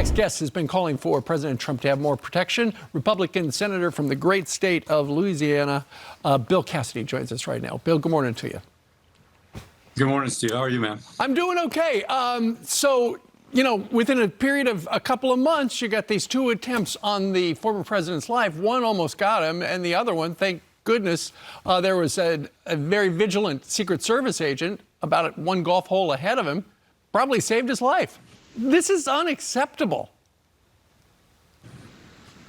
next guest has been calling for President Trump to have more protection. Republican Senator from the great state of Louisiana, Bill Cassidy, joins us right now. Bill, good morning to you. Good morning, Steve. How are you, man? I'm doing okay. Within a period of a couple of months, you got these two attempts on the former president's life. One almost got him, and the other one, thank goodness, there was a very vigilant Secret Service agent about one golf hole ahead of him, probably saved his life. This is unacceptable.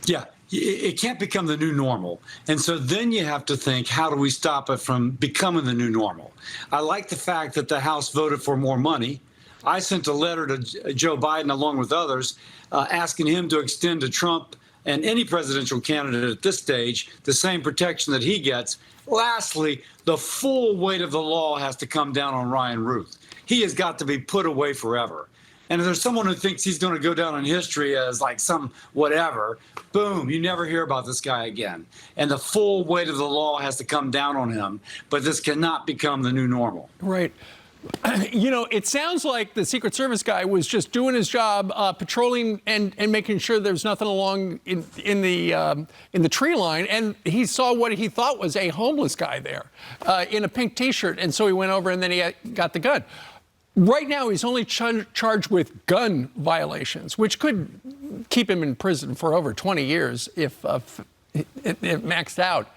Yeah, it can't become the new normal. And so then you have to think, how do we stop it from becoming the new normal? I like the fact that the House voted for more money. I sent a letter to Joe Biden, along with others, asking him to extend to Trump and any presidential candidate at this stage the same protection that he gets. Lastly, the full weight of the law has to come down on Ryan Ruth. He has got to be put away forever. And if there's someone who thinks he's going to go down in history as like some whatever, boom, you never hear about this guy again. And the full weight of the law has to come down on him. But this cannot become the new normal. Right. You know, it sounds like the Secret Service guy was just doing his job, patrolling and making sure there's nothing along in the tree line. And he saw what he thought was a homeless guy there in a pink T-shirt. And so he went over and then he got the gun. Right now, he's only charged with gun violations, which could keep him in prison for over 20 years if it maxed out.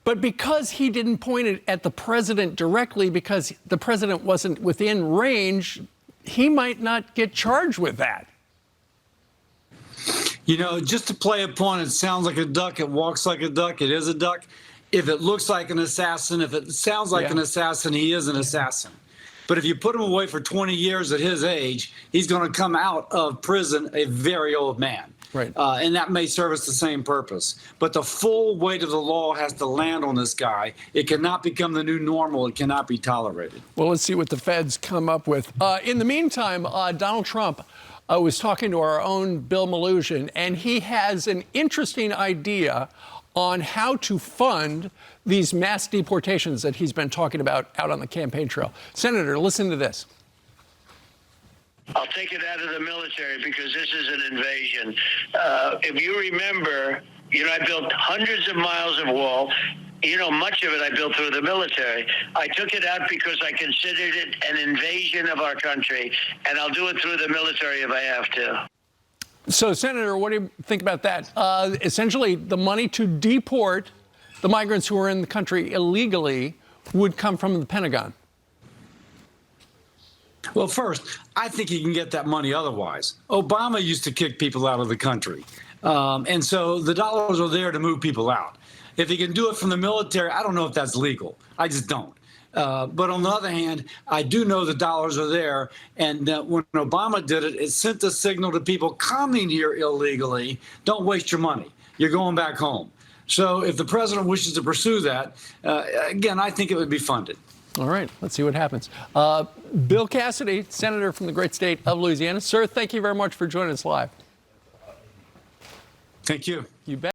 But because he didn't point it at the president directly, because the president wasn't within range, he might not get charged with that. You know, just to play a point, it sounds like a duck, it walks like a duck, it is a duck. If it looks like an assassin, if it sounds like an assassin, he is an assassin. But if you put him away for 20 years at his age, he's going to come out of prison a very old man. Right. And that may service the same purpose. But the full weight of the law has to land on this guy. It cannot become the new normal. It cannot be tolerated. Well, let's see what the feds come up with. In the meantime, Donald Trump was talking to our own Bill Maloogian, and he has an interesting idea on how to fund these mass deportations that he's been talking about out on the campaign trail. Senator, listen to this. I'll take it out of the military because this is an invasion. If you remember, I built hundreds of miles of wall. Much of it I built through the military. I took it out because I considered it an invasion of our country, and I'll do it through the military if I have to. So, Senator, what do you think about that? Essentially, the money to deport the migrants who are in the country illegally would come from the Pentagon. Well, first, I think you can get that money otherwise. Obama used to kick people out of the country. And so the dollars are there to move people out. If he can do it from the military, I don't know if that's legal. I just don't. But on the other hand, I do know the dollars are there. And when Obama did it, it sent a signal to people coming here illegally, don't waste your money. You're going back home. So if the president wishes to pursue that, again, I think it would be funded. All right, let's see what happens. Bill Cassidy, Senator from the great state of Louisiana. Sir, thank you very much for joining us live. Thank you. You bet.